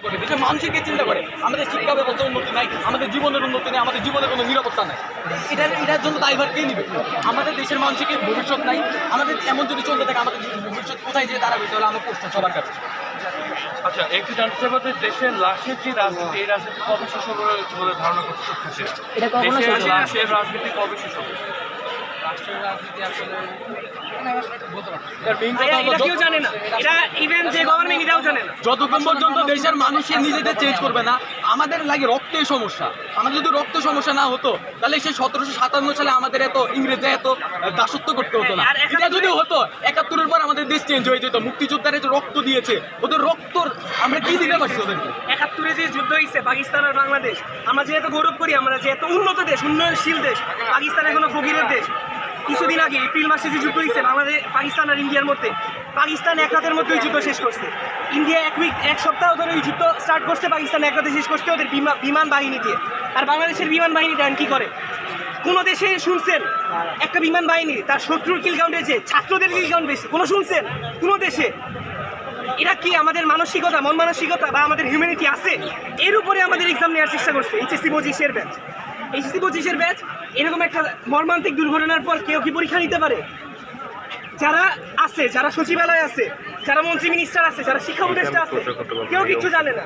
করে, দেশের মানুষকে চিন্তা করে। আমাদের শিক্ষা ব্যবস্থার উন্নতি নাই, আমাদের জীবনের উন্নতি নেই, আমাদের জীবনের কোনো নিরাপত্তা নাই। এটার জন্য দায়ভার কে নিবে? আমাদের দেশের মানুষের ভবিষ্যৎ নাই। আমাদের এমন যদি চলতে থাকে আমাদের ভবিষ্যৎ কোথায় যেয়ে দাঁড়াবে তাহলে আমার প্রশ্ন সবার কাছে। আচ্ছা, একটু জানতে চাইবো যে দেশের লাশের যে রাজনীতি, এই রাজনীতি কবে শেষ হবে বলে ধারণা করতে চাচ্ছেন? দেশের লাশের রাজনীতি কবে শেষ হবে? রাষ্ট্রের রাজনীতি আসলে যতক্ষণ পর্যন্ত দেশের মানুষের নিজেদের চেঞ্জ করবে না, আমাদের লাগে রক্তের সমস্যা। আমাদের যদি রক্ত সমস্যা না হতো তাহলে সেই 1757 সালে আমাদের এত ইংরেজে এত দাসত্ব করতে হতো না। এটা যদি হতো 71-এর পর আমাদের দেশ চেঞ্জ হয়ে যেত। মুক্তিযোদ্ধারা যে রক্ত দিয়েছে, ওদের রক্ত আমরা কি দিতে পারছি ওদেরকে? 71-এ যে যুদ্ধ হয়েছে পাকিস্তান আর বাংলাদেশ, আমরা যেহেতু গৌরব করি, আমরা যে এত উন্নত দেশ, উন্নয়নশীল দেশ, পাকিস্তান এখনো ফকিরের দেশ। কিছুদিন আগে এপ্রিল মাসে যে যুদ্ধ হয়েছে বাংলাদেশ, পাকিস্তান আর ইন্ডিয়ার মধ্যে, পাকিস্তান এক রাতের মধ্যে ওই যুদ্ধ শেষ করছে। ইন্ডিয়া এক সপ্তাহ ধরে ওই যুদ্ধ স্টার্ট করছে, পাকিস্তান এক রাতে শেষ করছে ওদের বিমান বাহিনী দিয়ে। আর বাংলাদেশের বিমান বাহিনীটা কি করে? কোনো দেশে শুনছেন একটা বিমান বাহিনী তার শত্রুর কিল কাউন্ট হয়েছে, ছাত্রদের কিল কাউন্ট বেশি? কোনো শুনছেন কোনো দেশে? এটা কি আমাদের মানসিকতা, মন মানসিকতা বা আমাদের হিউম্যানিটি আছে? এর উপরে আমাদের এক্সাম নেওয়ার চেষ্টা করছে এইচএসসি 25-এর ব্যাচ। এইচএসসি 25-এর ব্যাচ এরকম একটা মর্মান্তিক দুর্ঘটনার পর কেউ কি পরীক্ষা নিতে পারে? যারা আছে, যারা সচিবালয় আছে, যারা মন্ত্রী মিনিস্টার আছে, যারা শিক্ষা উপদেষ্টা আছে, কেউ কিছু জানে না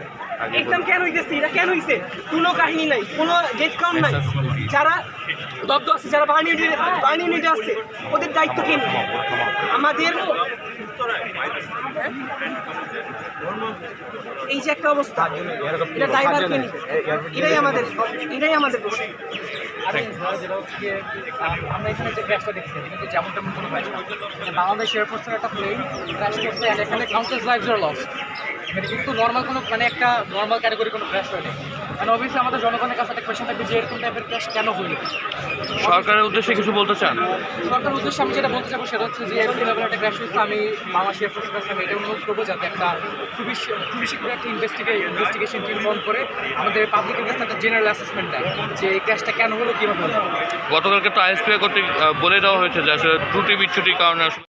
এক্সাম কেন হইতেছে, এটা কেন হইছে, কোনো কাহিনী নাই, কোনো ডেট কাউন্ট নাই। যারা দগ্ধ আছে, যারা বাহিনী ইউনিটে আছে, ওদের দায়িত্ব কে নেবে? আমাদের এই যে একটা অবস্থা, এটা ড্রাইভার কে নিবে? এটাই আমাদের প্রশ্ন। আমরা এখানে যে ক্র্যাশটা দেখছি কিন্তু যেমন তেমন কোনো ক্র্যাশ না। বাংলাদেশ এয়ারফোর্সের একটা প্লেন ক্র্যাশ করছে, আর এখানে কাউন্টলেস লাইভস আর লস। মানে কিন্তু নর্মাল কোনো একটা নর্মাল ক্যাটাগরি কোনো ক্র্যাশ হয়নি। মানে অবভিয়াসলি আমাদের জনগণের কাছে একটা কোয়েশ্চেন থাকবে যে এরকম টাইপের ক্র্যাশ কেন হলো। সরকারের উদ্দেশ্যে কিছু বলতে চান? সরকারের উদ্দেশ্যে আমি যেটা বলতে চাবো সেটা হচ্ছে যে এরকম লেভেলের একটা ক্র্যাশ হচ্ছে, আমি বাংলাদেশ এয়ারফোর্সের কাছে আমি এটা অনুরোধ করবো যাতে একটা খুবই শীঘ্র একটা ইনভেস্টিগেশন টিম ফর্ম করে আমাদের পাবলিকের কাছে একটা জেনারেল অ্যাসেসমেন্ট দেয় যে এই ক্র্যাশটা কেন হলো, কীভাবে হলো। গতকালকে তো আইএসপিআই কর্তৃক বলে দেওয়া হয়েছে যে আসলে ত্রুটি বিচ্যুতির কারণে আসলে